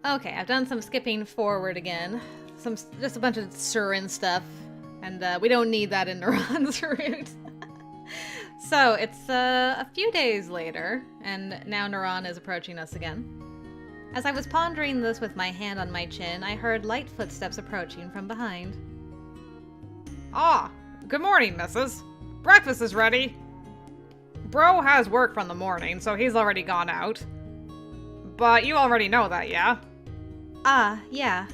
Okay, I've done some skipping forward again. Just a bunch of Suren stuff. And we don't need that in Naran's route. So, it's a few days later, and now Naran is approaching us again. As I was pondering this with my hand on my chin, I heard light footsteps approaching from behind. Ah, good morning, missus. Breakfast is ready. Bro has work from the morning, so he's already gone out. But you already know that, yeah? Ah, yeah.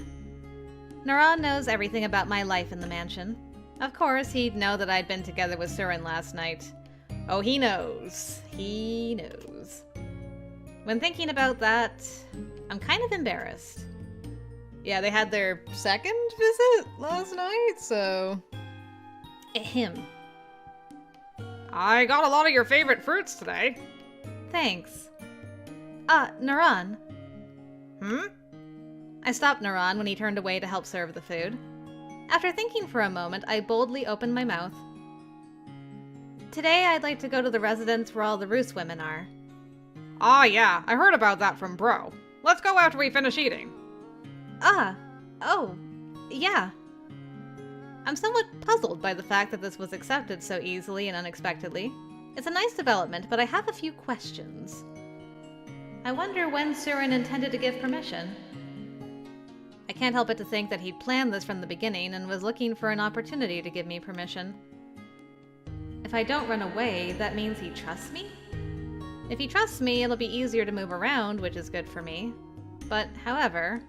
Naran knows everything about my life in the mansion. Of course, he'd know that I'd been together with Suren last night. Oh, he knows. He knows. When thinking about that, I'm kind of embarrassed. Yeah, they had their second visit last night, so... Him. I got a lot of your favorite fruits today. Thanks. Naran. I stopped Naran when he turned away to help serve the food. After thinking for a moment, I boldly opened my mouth. Today, I'd like to go to the residence where all the Roos women are. Ah, yeah, I heard about that from Bro. Let's go after we finish eating. Oh, yeah. I'm somewhat puzzled by the fact that this was accepted so easily and unexpectedly. It's a nice development, but I have a few questions. I wonder when Suren intended to give permission. I can't help but to think that he'd planned this from the beginning and was looking for an opportunity to give me permission. If I don't run away, that means he trusts me? If he trusts me, it'll be easier to move around, which is good for me. But, however...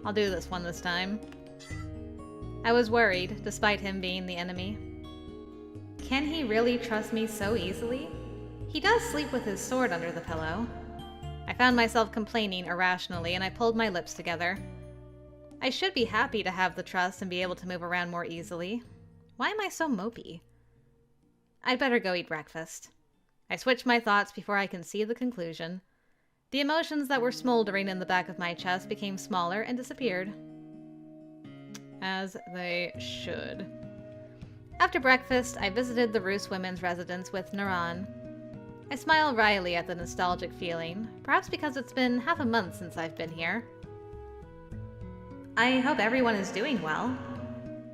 I'll do this one this time. I was worried, despite him being the enemy. Can he really trust me so easily? He does sleep with his sword under the pillow. I found myself complaining irrationally, and I pulled my lips together. I should be happy to have the trust and be able to move around more easily. Why am I so mopey? I'd better go eat breakfast. I switched my thoughts before I can see the conclusion. The emotions that were smoldering in the back of my chest became smaller and disappeared. As they should. After breakfast, I visited the Roos women's residence with Naran. I smile wryly at the nostalgic feeling, perhaps because it's been half a month since I've been here. I hope everyone is doing well.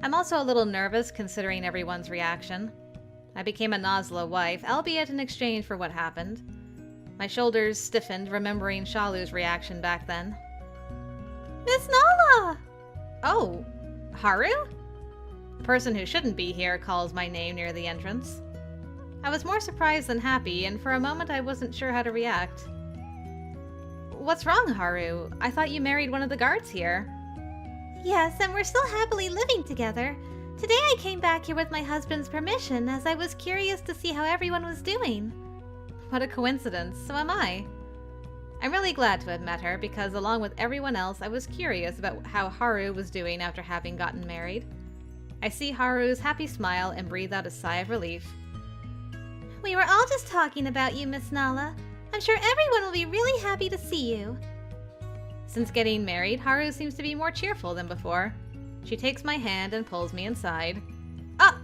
I'm also a little nervous considering everyone's reaction. I became a Nasla wife, albeit in exchange for what happened. My shoulders stiffened, remembering Shalu's reaction back then. Miss Naala! Oh, Haru? A person who shouldn't be here calls my name near the entrance. I was more surprised than happy, and for a moment I wasn't sure how to react. What's wrong, Haru? I thought you married one of the guards here. Yes, and we're still happily living together. Today I came back here with my husband's permission, as I was curious to see how everyone was doing. What a coincidence, so am I. I'm really glad to have met her, because along with everyone else, I was curious about how Haru was doing after having gotten married. I see Haru's happy smile and breathe out a sigh of relief. We were all just talking about you, Miss Naala. I'm sure everyone will be really happy to see you. Since getting married, Haru seems to be more cheerful than before. She takes my hand and pulls me inside.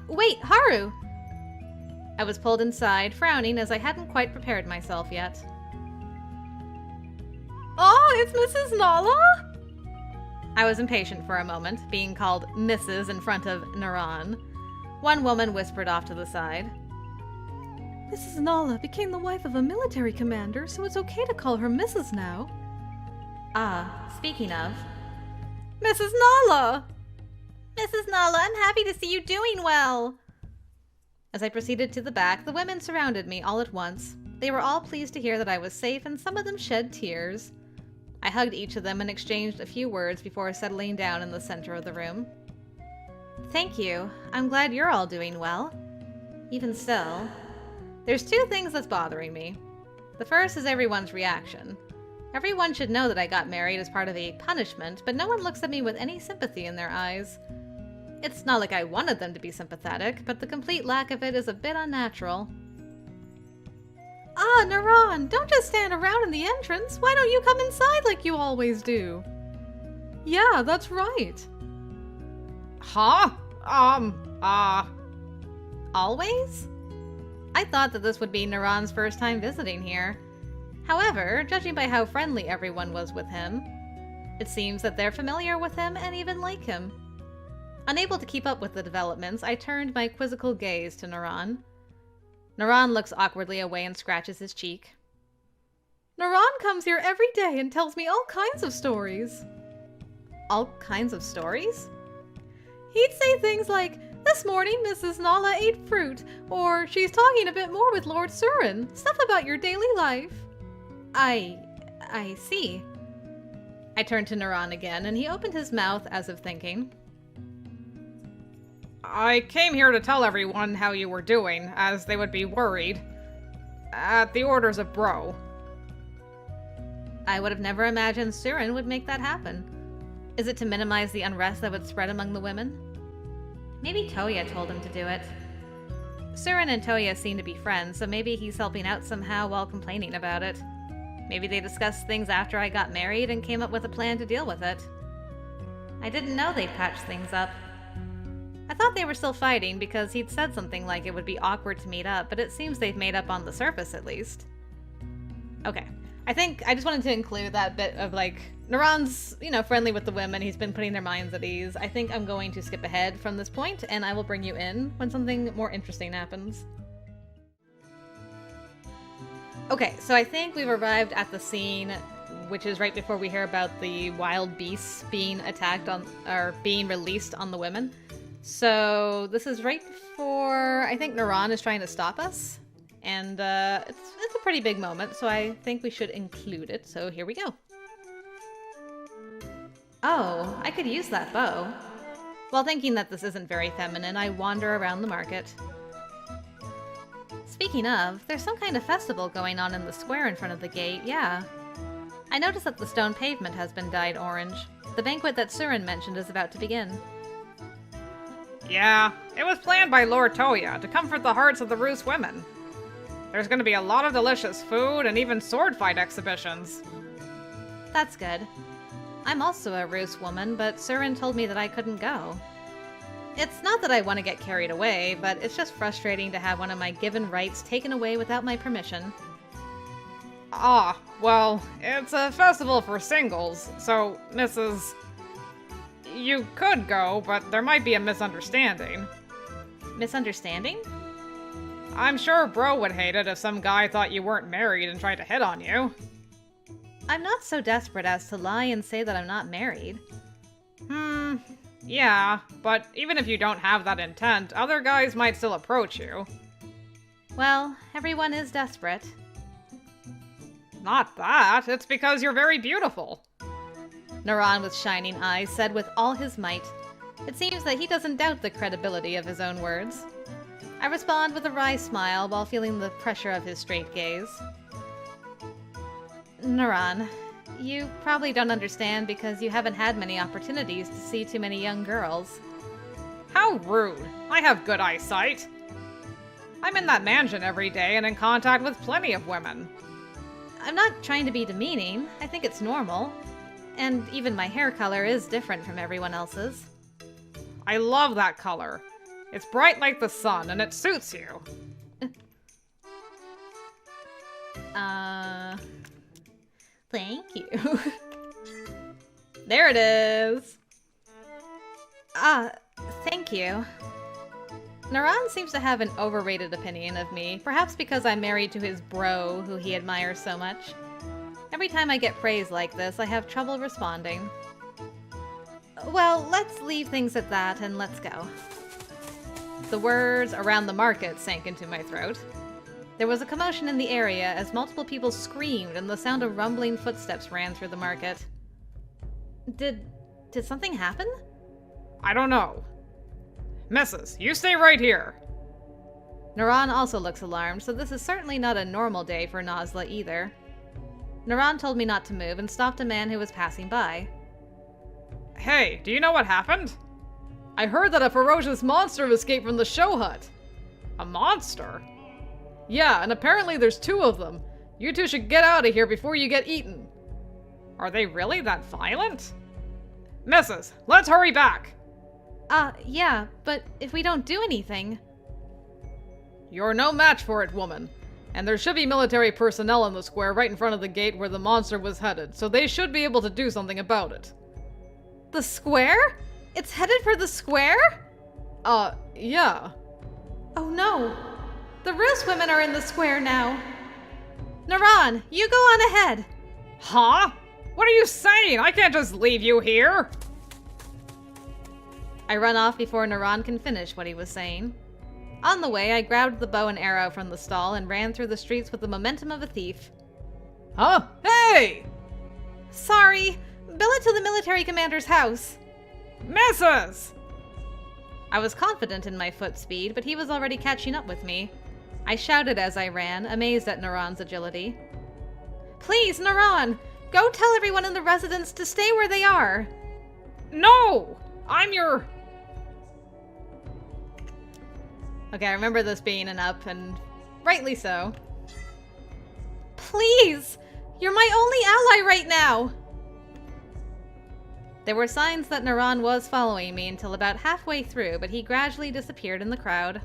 Wait, Haru! I was pulled inside, frowning as I hadn't quite prepared myself yet. Oh, it's Mrs. Naala? I was impatient for a moment, being called Mrs. in front of Naran. One woman whispered off to the side. Mrs. Naala became the wife of a military commander, so it's okay to call her Mrs. now. Speaking of... Mrs. Naala! Mrs. Naala, I'm happy to see you doing well! As I proceeded to the back, the women surrounded me all at once. They were all pleased to hear that I was safe, and some of them shed tears. I hugged each of them and exchanged a few words before settling down in the center of the room. Thank you. I'm glad you're all doing well. Even still, there's two things that's bothering me. The first is everyone's reaction. Everyone should know that I got married as part of a punishment, but no one looks at me with any sympathy in their eyes. It's not like I wanted them to be sympathetic, but the complete lack of it is a bit unnatural. Naran, don't just stand around in the entrance. Why don't you come inside like you always do? Yeah, that's right. Huh? Always? I thought that this would be Naran's first time visiting here. However, judging by how friendly everyone was with him, it seems that they're familiar with him and even like him. Unable to keep up with the developments, I turned my quizzical gaze to Naran. Naran looks awkwardly away and scratches his cheek. Naran comes here every day and tells me all kinds of stories. All kinds of stories? He'd say things like, "This morning Mrs. Naala ate fruit," or "She's talking a bit more with Lord Suren," stuff about your daily life. I see. I turned to Naran again, and he opened his mouth as if thinking. I came here to tell everyone how you were doing, as they would be worried. At the orders of Bro. I would have never imagined Suren would make that happen. Is it to minimize the unrest that would spread among the women? Maybe Toya told him to do it. Suren and Toya seem to be friends, so maybe he's helping out somehow while complaining about it. Maybe they discussed things after I got married and came up with a plan to deal with it. I didn't know they patched things up. I thought they were still fighting because he'd said something like it would be awkward to meet up, but it seems they've made up on the surface at least. Okay. I think I just wanted to include that bit of like, Naran's, friendly with the women. He's been putting their minds at ease. I think I'm going to skip ahead from this point, and I will bring you in when something more interesting happens. Okay, so I think we've arrived at the scene, which is right before we hear about the wild beasts being attacked on, or being released on the women. So this is right before, I think Naran is trying to stop us. And it's a pretty big moment, so I think we should include it. So here we go. Oh, I could use that bow. While thinking that this isn't very feminine, I wander around the market. Speaking of, there's some kind of festival going on in the square in front of the gate, yeah. I noticed that the stone pavement has been dyed orange. The banquet that Suren mentioned is about to begin. Yeah, it was planned by Lord Toya to comfort the hearts of the Roos women. There's going to be a lot of delicious food and even sword fight exhibitions. That's good. I'm also a Roos woman, but Suren told me that I couldn't go. It's not that I want to get carried away, but it's just frustrating to have one of my given rights taken away without my permission. Ah, well, it's a festival for singles, so, Mrs. You could go, but there might be a misunderstanding. Misunderstanding? I'm sure Bro would hate it if some guy thought you weren't married and tried to hit on you. I'm not so desperate as to lie and say that I'm not married. Yeah, but even if you don't have that intent, other guys might still approach you. Well, everyone is desperate. Not that, it's because you're very beautiful. Naran with shining eyes said with all his might. It seems that he doesn't doubt the credibility of his own words. I respond with a wry smile while feeling the pressure of his straight gaze. Naran, you probably don't understand because you haven't had many opportunities to see too many young girls. How rude. I have good eyesight. I'm in that mansion every day and in contact with plenty of women. I'm not trying to be demeaning. I think it's normal. And even my hair color is different from everyone else's. I love that color. It's bright like the sun, and it suits you. Thank you. There it is. Thank you. Naran seems to have an overrated opinion of me, perhaps because I'm married to his bro, who he admires so much. Every time I get praise like this, I have trouble responding. Well, let's leave things at that and let's go. The words "around the market" sank into my throat. There was a commotion in the area as multiple people screamed and the sound of rumbling footsteps ran through the market. Did something happen? I don't know. Mrs., you stay right here. Naran also looks alarmed, so this is certainly not a normal day for Nasla either. Naran told me not to move and stopped a man who was passing by. Hey, do you know what happened? I heard that a ferocious monster escaped from the show hut. A monster? Yeah, and apparently there's 2 of them. You 2 should get out of here before you get eaten. Are they really that violent? Mrs., let's hurry back! Yeah, but if we don't do anything... You're no match for it, woman. And there should be military personnel in the square right in front of the gate where the monster was headed, so they should be able to do something about it. The square? It's headed for the square? Yeah. Oh no. The Roost women are in the square now. Naran, you go on ahead. Huh? What are you saying? I can't just leave you here! I run off before Naran can finish what he was saying. On the way, I grabbed the bow and arrow from the stall and ran through the streets with the momentum of a thief. Huh? Hey! Sorry, bill it to the military commander's house. Mrs! I was confident in my foot speed, but he was already catching up with me. I shouted as I ran, amazed at Naran's agility. Please, Naran! Go tell everyone in the residence to stay where they are! No! I'm your... Okay, I remember this being an up, and rightly so. Please! You're my only ally right now! There were signs that Naran was following me until about halfway through, but he gradually disappeared in the crowd.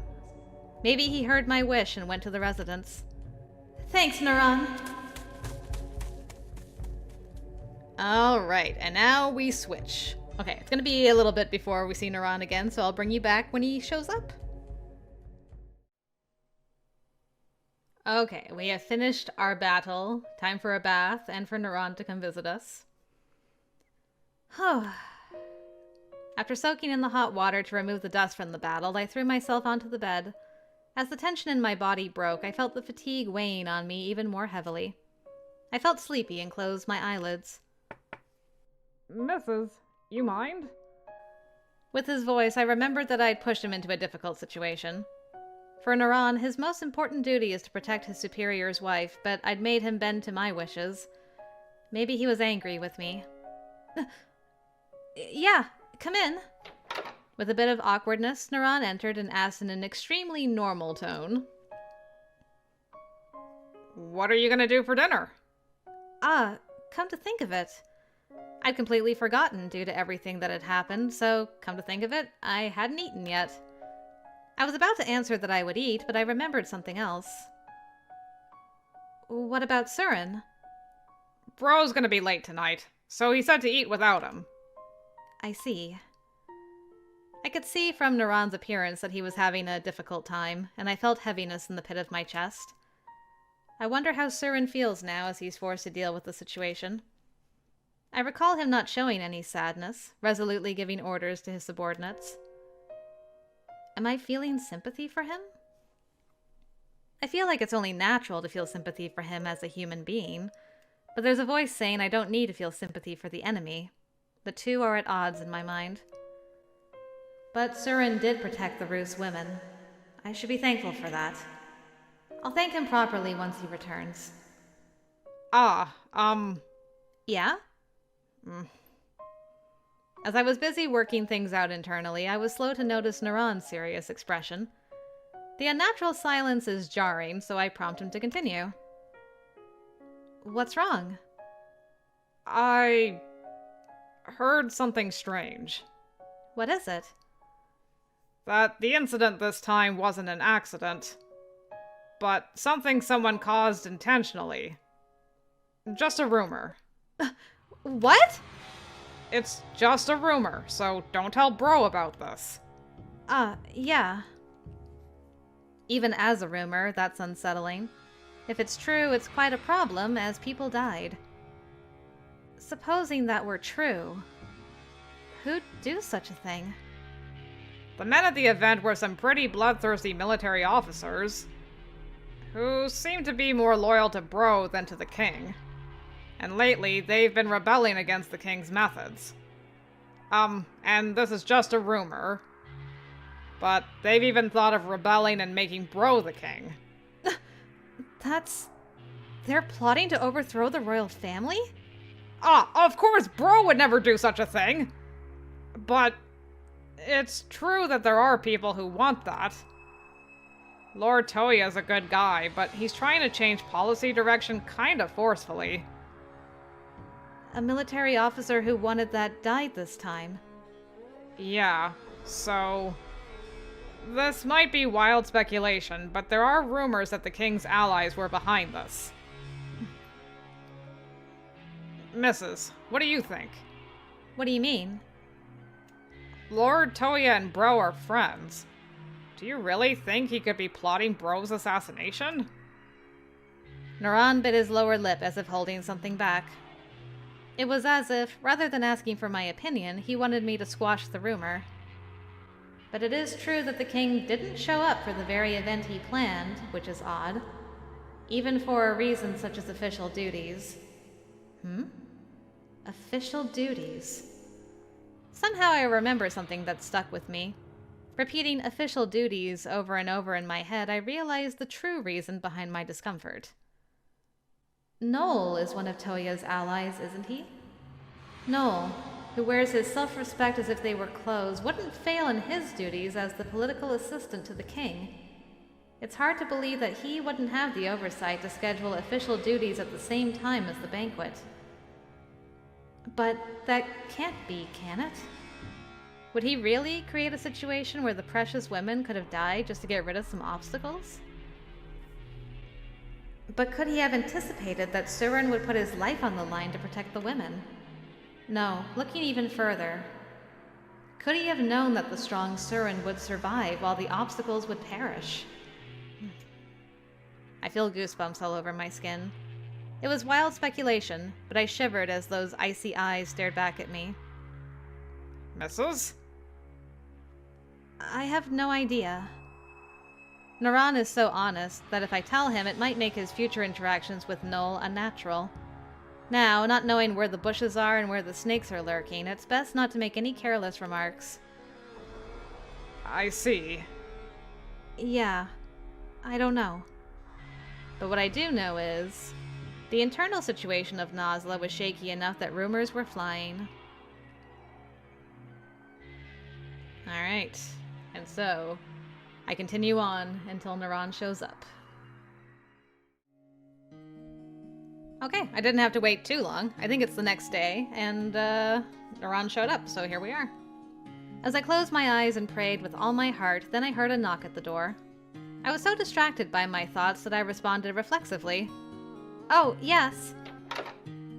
Maybe he heard my wish and went to the residence. Thanks, Naran. Alright, and now we switch. Okay, it's gonna be a little bit before we see Naran again, so I'll bring you back when he shows up. Okay, we have finished our battle. Time for a bath and for Naran to come visit us. After soaking in the hot water to remove the dust from the battle, I threw myself onto the bed. As the tension in my body broke, I felt the fatigue weighing on me even more heavily. I felt sleepy and closed my eyelids. Mrs., you mind? With his voice, I remembered that I had pushed him into a difficult situation. For Naran, his most important duty is to protect his superior's wife, but I'd made him bend to my wishes. Maybe he was angry with me. Yeah, come in. With a bit of awkwardness, Naran entered and asked in an extremely normal tone. What are you gonna do for dinner? Come to think of it. I'd completely forgotten due to everything that had happened, so come to think of it, I hadn't eaten yet. I was about to answer that I would eat, but I remembered something else. What about Suren? Bro's gonna be late tonight, so he said to eat without him. I see. I could see from Naran's appearance that he was having a difficult time, and I felt heaviness in the pit of my chest. I wonder how Suren feels now as he's forced to deal with the situation. I recall him not showing any sadness, resolutely giving orders to his subordinates. Am I feeling sympathy for him? I feel like it's only natural to feel sympathy for him as a human being, but there's a voice saying I don't need to feel sympathy for the enemy. The two are at odds in my mind. But Suren did protect the Roost women. I should be thankful for that. I'll thank him properly once he returns. Yeah? As I was busy working things out internally, I was slow to notice Naran's serious expression. The unnatural silence is jarring, so I prompt him to continue. What's wrong? I heard something strange. What is it? That the incident this time wasn't an accident, but something someone caused intentionally. Just a rumor. What? It's just a rumor, so don't tell Bro about this. Yeah. Even as a rumor, that's unsettling. If it's true, it's quite a problem, as people died. Supposing that were true, who'd do such a thing? The men at the event were some pretty bloodthirsty military officers, who seemed to be more loyal to Bro than to the king. And lately, they've been rebelling against the king's methods. And this is just a rumor, but they've even thought of rebelling and making Bro the king. They're plotting to overthrow the royal family? Of course Bro would never do such a thing! But it's true that there are people who want that. Lord Toya's a good guy, but he's trying to change policy direction kinda forcefully. A military officer who wanted that died this time. Yeah, so This might be wild speculation, but there are rumors that the king's allies were behind this. Mrs., what do you think? What do you mean? Lord Toya and Bro are friends. Do you really think he could be plotting Bro's assassination? Naran bit his lower lip as if holding something back. It was as if, rather than asking for my opinion, he wanted me to squash the rumor. But it is true that the king didn't show up for the very event he planned, which is odd. Even for a reason such as official duties. Official duties. Somehow I remember something that stuck with me. Repeating official duties over and over in my head, I realized the true reason behind my discomfort. Noel is one of Toya's allies, isn't he? Noel, who wears his self-respect as if they were clothes, wouldn't fail in his duties as the political assistant to the king. It's hard to believe that he wouldn't have the oversight to schedule official duties at the same time as the banquet. But that can't be, can it? Would he really create a situation where the precious women could have died just to get rid of some obstacles? But could he have anticipated that Suren would put his life on the line to protect the women? No, looking even further. Could he have known that the strong Suren would survive while the obstacles would perish? I feel goosebumps all over my skin. It was wild speculation, but I shivered as those icy eyes stared back at me. Mrs.? I have no idea. Naran is so honest that if I tell him, it might make his future interactions with Noel unnatural. Now, not knowing where the bushes are and where the snakes are lurking, it's best not to make any careless remarks. I see. Yeah, I don't know. But what I do know is, the internal situation of Nasla was shaky enough that rumors were flying. Alright, and so, I continue on until Naran shows up. Okay, I didn't have to wait too long. I think it's the next day, and Naran showed up, so here we are. As I closed my eyes and prayed with all my heart, then I heard a knock at the door. I was so distracted by my thoughts that I responded reflexively. Oh, yes.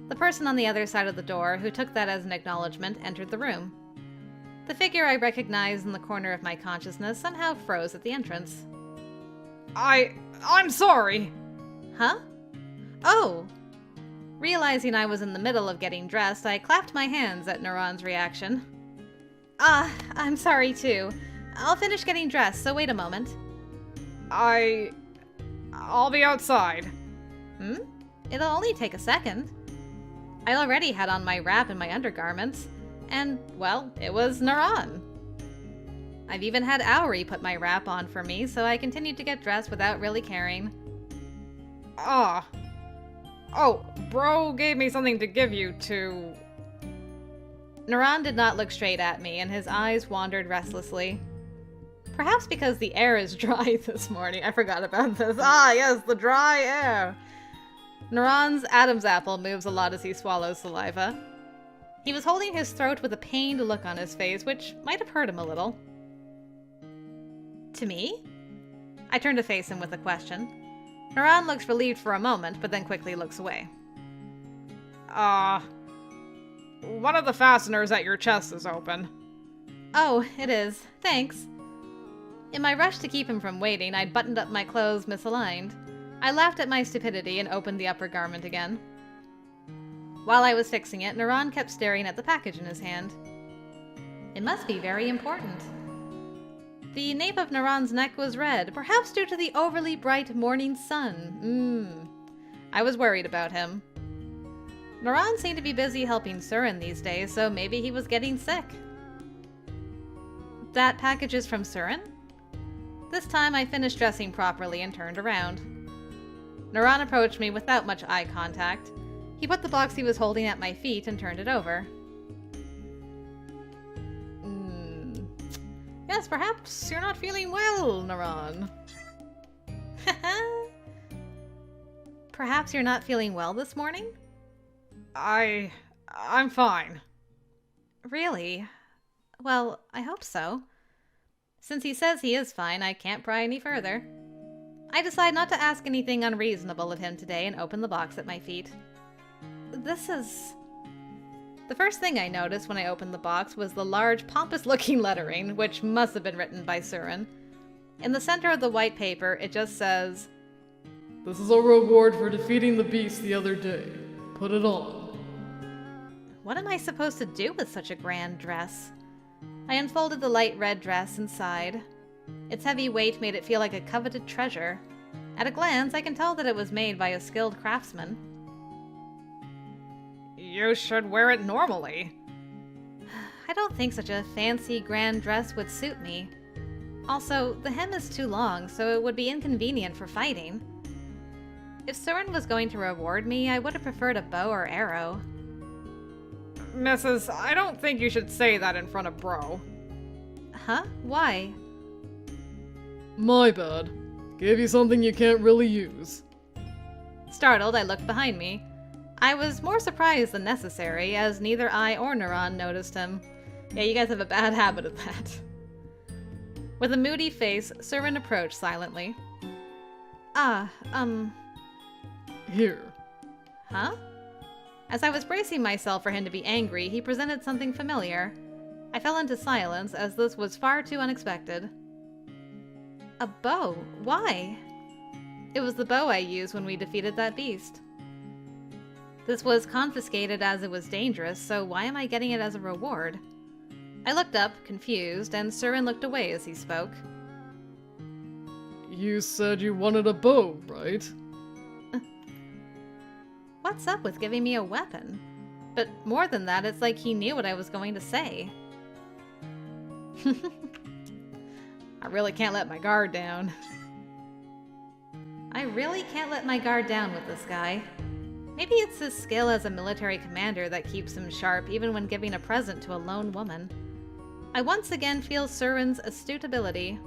The person on the other side of the door, who took that as an acknowledgement, entered the room. The figure I recognized in the corner of my consciousness somehow froze at the entrance. I'm sorry! Huh? Oh! Realizing I was in the middle of getting dressed, I clapped my hands at Naran's reaction. I'm sorry too. I'll finish getting dressed, so wait a moment. I'll be outside. It'll only take a second. I already had on my wrap and my undergarments, and, well, it was Naran. I've even had Auri put my wrap on for me, so I continued to get dressed without really caring. Oh, Bro gave me something to give you to... Naran did not look straight at me, and his eyes wandered restlessly. Perhaps because the air is dry this morning. I forgot about this. Yes, the dry air. Naran's Adam's apple moves a lot as he swallows saliva. He was holding his throat with a pained look on his face, which might have hurt him a little. To me? I turned to face him with a question. Naran looks relieved for a moment, but then quickly looks away. One of the fasteners at your chest is open. Oh, it is. Thanks. In my rush to keep him from waiting, I'd buttoned up my clothes misaligned. I laughed at my stupidity and opened the upper garment again. While I was fixing it, Naran kept staring at the package in his hand. It must be very important. The nape of Naran's neck was red, perhaps due to the overly bright morning sun. I was worried about him. Naran seemed to be busy helping Suren these days, so maybe he was getting sick. That package is from Suren? This time I finished dressing properly and turned around. Naran approached me without much eye contact. He put the box he was holding at my feet and turned it over. Yes, perhaps you're not feeling well, Naran. Perhaps you're not feeling well this morning? I'm fine. Really? Well, I hope so. Since he says he is fine, I can't pry any further. I decide not to ask anything unreasonable of him today and open the box at my feet. This is... The first thing I noticed when I opened the box was the large, pompous-looking lettering, which must have been written by Suren. In the center of the white paper, it just says, "This is a reward for defeating the beast the other day. Put it on." What am I supposed to do with such a grand dress? I unfolded the light red dress inside. Its heavy weight made it feel like a coveted treasure. At a glance, I can tell that it was made by a skilled craftsman. You should wear it normally. I don't think such a fancy grand dress would suit me. Also, the hem is too long, so it would be inconvenient for fighting. If Suren was going to reward me, I would have preferred a bow or arrow. Mrs., I don't think you should say that in front of Bro. Huh? Why? My bad. Gave you something you can't really use. Startled, I looked behind me. I was more surprised than necessary, as neither I or Naran noticed him. Yeah, you guys have a bad habit of that. With a moody face, Suren approached silently. Here. Huh? As I was bracing myself for him to be angry, he presented something familiar. I fell into silence, as this was far too unexpected. A bow? Why? It was the bow I used when we defeated that beast. This was confiscated as it was dangerous, so why am I getting it as a reward? I looked up, confused, and Suren looked away as he spoke. You said you wanted a bow, right? What's up with giving me a weapon? But more than that, it's like he knew what I was going to say. I really can't let my guard down. I really can't let my guard down with this guy. Maybe it's his skill as a military commander that keeps him sharp even when giving a present to a lone woman. I once again feel Suren's astute ability.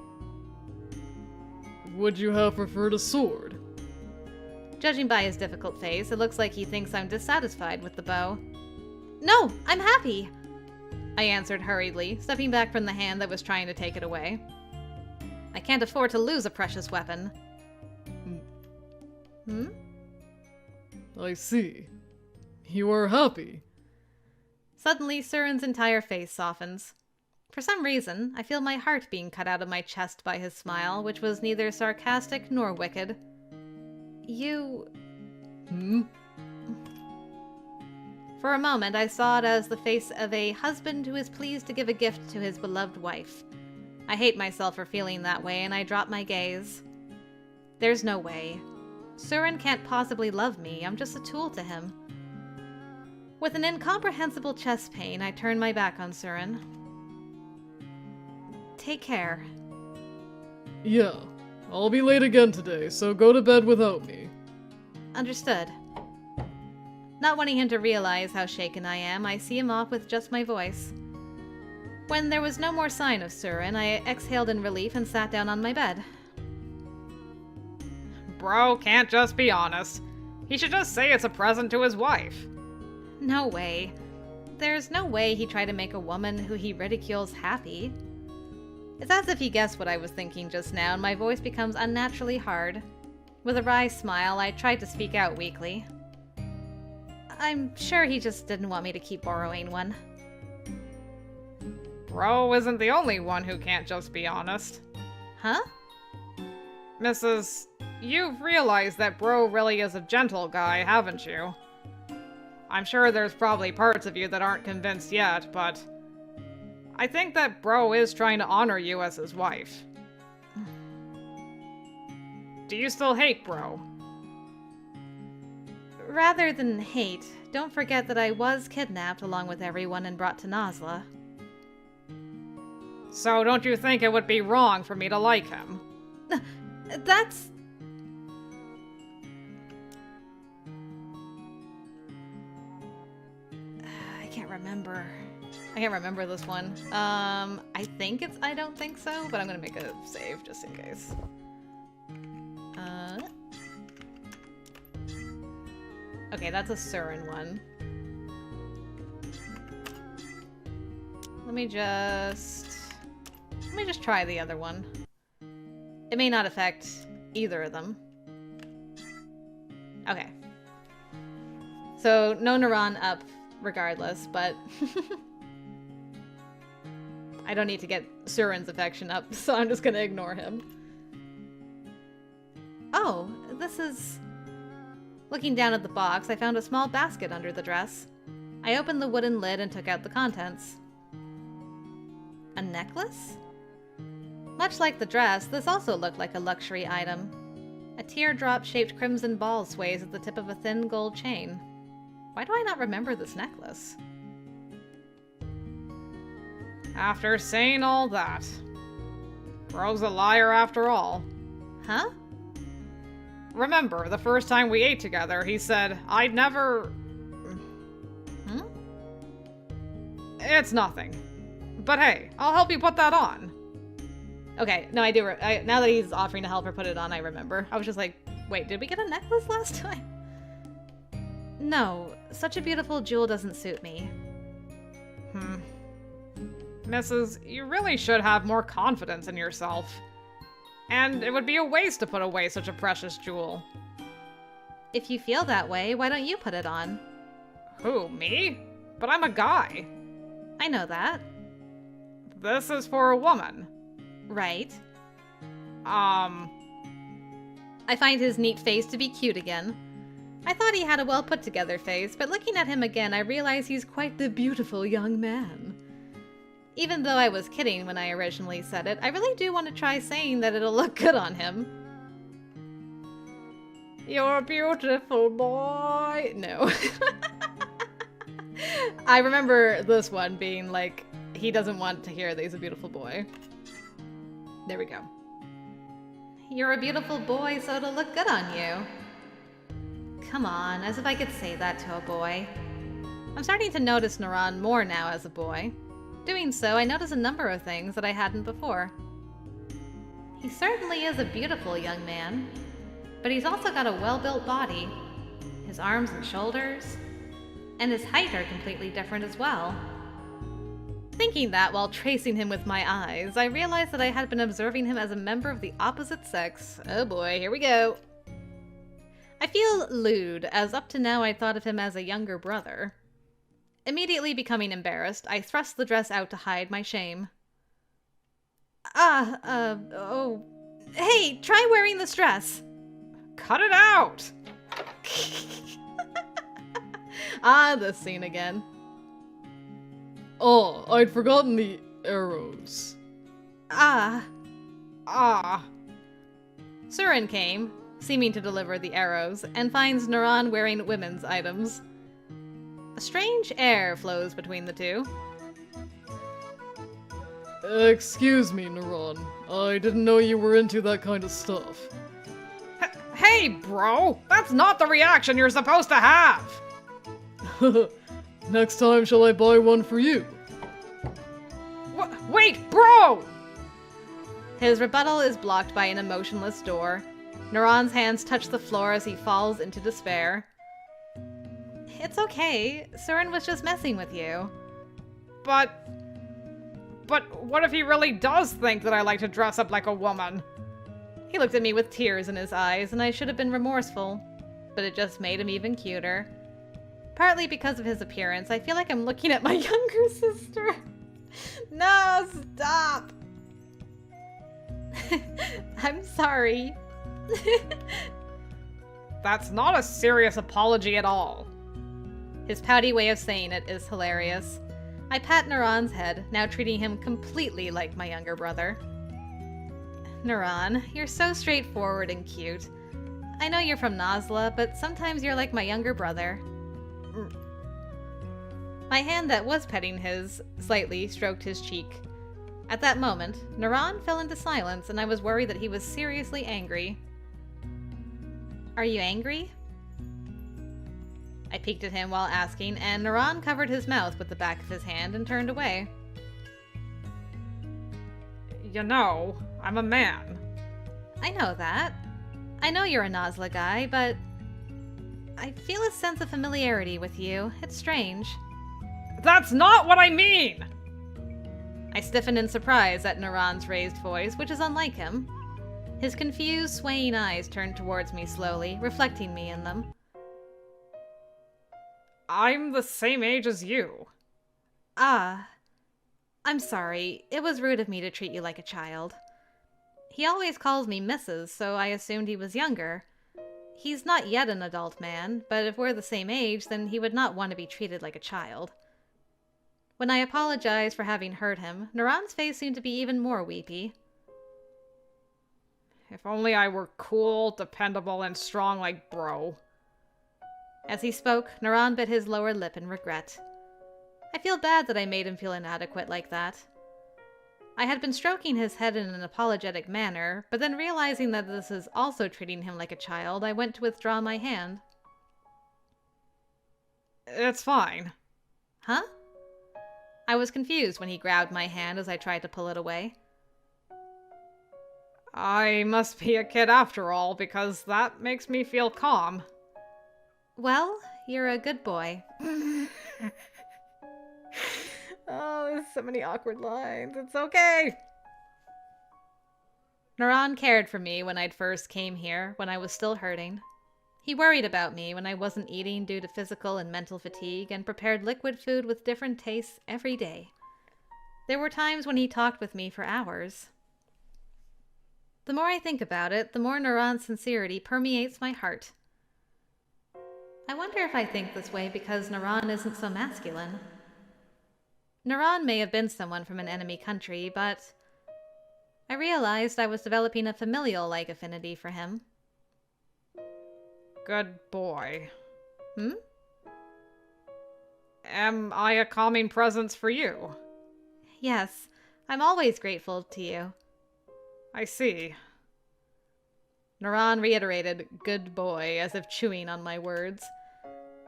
Would you have preferred a sword? Judging by his difficult face, it looks like he thinks I'm dissatisfied with the bow. No, I'm happy! I answered hurriedly, stepping back from the hand that was trying to take it away. I can't afford to lose a precious weapon. Hmm? I see. You are happy. Suddenly, Suren's entire face softens. For some reason, I feel my heart being cut out of my chest by his smile, which was neither sarcastic nor wicked. You... Hmm? For a moment, I saw it as the face of a husband who is pleased to give a gift to his beloved wife. I hate myself for feeling that way, and I drop my gaze. There's no way. Suren can't possibly love me. I'm just a tool to him. With an incomprehensible chest pain, I turn my back on Suren. Take care. Yeah. I'll be late again today, so go to bed without me. Understood. Not wanting him to realize how shaken I am, I see him off with just my voice. When there was no more sign of Suren, I exhaled in relief and sat down on my bed. Bro can't just be honest. He should just say it's a present to his wife. No way. There's no way he tried to make a woman who he ridicules happy. It's as if he guessed what I was thinking just now, and my voice becomes unnaturally hard. With a wry smile, I tried to speak out weakly. I'm sure he just didn't want me to keep borrowing one. Bro isn't the only one who can't just be honest. Huh? Mrs., you've realized that Bro really is a gentle guy, haven't you? I'm sure there's probably parts of you that aren't convinced yet, but I think that Bro is trying to honor you as his wife. Do you still hate Bro? Rather than hate, don't forget that I was kidnapped along with everyone and brought to Nasla. So don't you think it would be wrong for me to like him? That's... I can't remember this one. I think it's I don't think so, but I'm gonna make a save just in case. Okay, that's a Suren one. Let me just... Let me just try the other one. It may not affect either of them. Okay. So, no Naran up regardless, but I don't need to get Suren's affection up, so I'm just gonna ignore him. Oh, this is... Looking down at the box, I found a small basket under the dress. I opened the wooden lid and took out the contents. A necklace? Much like the dress, this also looked like a luxury item. A teardrop-shaped crimson ball sways at the tip of a thin gold chain. Why do I not remember this necklace? After saying all that, Bro's a liar after all. Huh? Remember, the first time we ate together, he said, I'd never... Hmm? It's nothing. But hey, I'll help you put that on. Okay, no, I do. Now that he's offering to help her put it on, I remember. I was just like, wait, did we get a necklace last time? No, such a beautiful jewel doesn't suit me. Mrs., you really should have more confidence in yourself. And it would be a waste to put away such a precious jewel. If you feel that way, why don't you put it on? Who, me? But I'm a guy. I know that. This is for a woman. Right. I find his neat face to be cute again. I thought he had a well put together face, but looking at him again, I realize he's quite the beautiful young man. Even though I was kidding when I originally said it, I really do want to try saying that it'll look good on him. You're a beautiful boy. No. I remember this one being like, he doesn't want to hear that he's a beautiful boy. There we go. You're a beautiful boy, so it'll look good on you. Come on, as if I could say that to a boy. I'm starting to notice Naran more now as a boy. Doing so, I notice a number of things that I hadn't before. He certainly is a beautiful young man, but he's also got a well-built body. His arms and shoulders, and his height are completely different as well. Thinking that while tracing him with my eyes, I realized that I had been observing him as a member of the opposite sex. Oh boy, here we go. I feel lewd, as up to now I'd thought of him as a younger brother. Immediately becoming embarrassed, I thrust the dress out to hide my shame. Oh. Hey, try wearing this dress. Cut it out! This scene again. Oh, I'd forgotten the arrows. Suren came, seeming to deliver the arrows, and finds Naran wearing women's items. A strange air flows between the two. Excuse me, Naran. I didn't know you were into that kind of stuff. Hey, bro! That's not the reaction you're supposed to have! Next time, shall I buy one for you? Wait, bro! His rebuttal is blocked by an emotionless door. Naran's hands touch the floor as he falls into despair. It's okay. Suren was just messing with you. But what if he really does think that I like to dress up like a woman? He looked at me with tears in his eyes, and I should have been remorseful. But it just made him even cuter. Partly because of his appearance, I feel like I'm looking at my younger sister. No, stop! I'm sorry. That's not a serious apology at all. His pouty way of saying it is hilarious. I pat Naran's head, now treating him completely like my younger brother. Naran, you're so straightforward and cute. I know you're from Nasla, but sometimes you're like my younger brother. My hand that was petting his slightly stroked his cheek. At that moment, Naran fell into silence, and I was worried that he was seriously angry. Are you angry? I peeked at him while asking, and Naran covered his mouth with the back of his hand and turned away. You know, I'm a man. I know that. I know you're a Nasla guy, but I feel a sense of familiarity with you. It's strange. That's not what I mean! I stiffen in surprise at Naran's raised voice, which is unlike him. His confused, swaying eyes turn towards me slowly, reflecting me in them. I'm the same age as you. Ah, I'm sorry. It was rude of me to treat you like a child. He always calls me Mrs., so I assumed he was younger. He's not yet an adult man, but if we're the same age, then he would not want to be treated like a child. When I apologized for having hurt him, Naran's face seemed to be even more weepy. If only I were cool, dependable, and strong like Bro. As he spoke, Naran bit his lower lip in regret. I feel bad that I made him feel inadequate like that. I had been stroking his head in an apologetic manner, but then realizing that this is also treating him like a child, I went to withdraw my hand. It's fine. Huh? I was confused when he grabbed my hand as I tried to pull it away. I must be a kid after all, because that makes me feel calm. Well, you're a good boy. Oh, there's so many awkward lines. It's okay. Naran cared for me when I'd first came here, when I was still hurting. He worried about me when I wasn't eating due to physical and mental fatigue and prepared liquid food with different tastes every day. There were times when he talked with me for hours. The more I think about it, the more Naran's sincerity permeates my heart. I wonder if I think this way because Naran isn't so masculine. Naran may have been someone from an enemy country, but I realized I was developing a familial-like affinity for him. Good boy. Hmm? Am I a calming presence for you? Yes, I'm always grateful to you. I see. Naran reiterated, "Good boy," as if chewing on my words.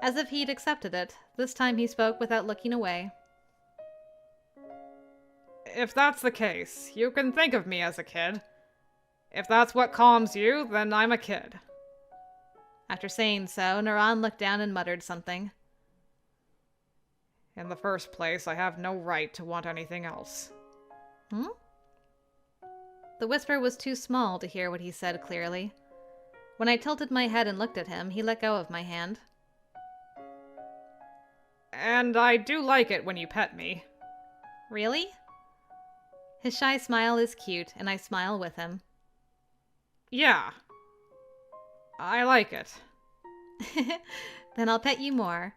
As if he'd accepted it, this time he spoke without looking away. If that's the case, you can think of me as a kid. If that's what calms you, then I'm a kid. After saying so, Naran looked down and muttered something. In the first place, I have no right to want anything else. Hmm? The whisper was too small to hear what he said clearly. When I tilted my head and looked at him, he let go of my hand. And I do like it when you pet me. Really? His shy smile is cute, and I smile with him. Yeah. I like it. Then I'll pet you more.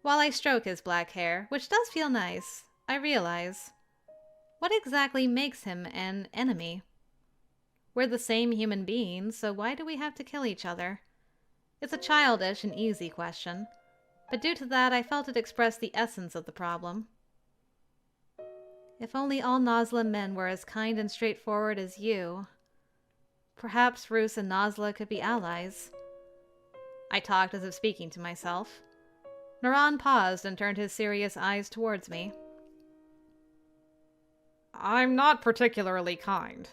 While I stroke his black hair, which does feel nice, I realize, what exactly makes him an enemy? We're the same human beings, so why do we have to kill each other? It's a childish and easy question, but due to that I felt it expressed the essence of the problem. If only all Nasla men were as kind and straightforward as you. Perhaps Roos and Nasla could be allies. I talked as if speaking to myself. Naran paused and turned his serious eyes towards me. I'm not particularly kind.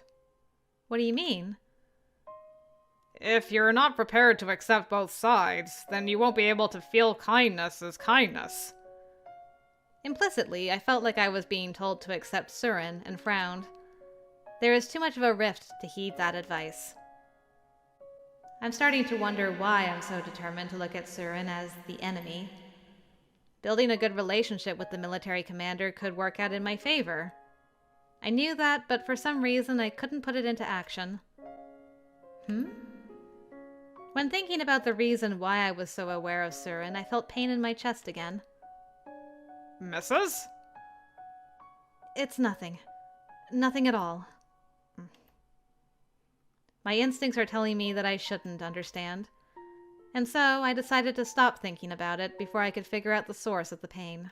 What do you mean? If you're not prepared to accept both sides, then you won't be able to feel kindness as kindness. Implicitly, I felt like I was being told to accept Suren and frowned. There is too much of a rift to heed that advice. I'm starting to wonder why I'm so determined to look at Suren as the enemy. Building a good relationship with the military commander could work out in my favor. I knew that, but for some reason I couldn't put it into action. When thinking about the reason why I was so aware of Suren, I felt pain in my chest again. Mrs.? It's nothing. Nothing at all. My instincts are telling me that I shouldn't understand. And so I decided to stop thinking about it before I could figure out the source of the pain.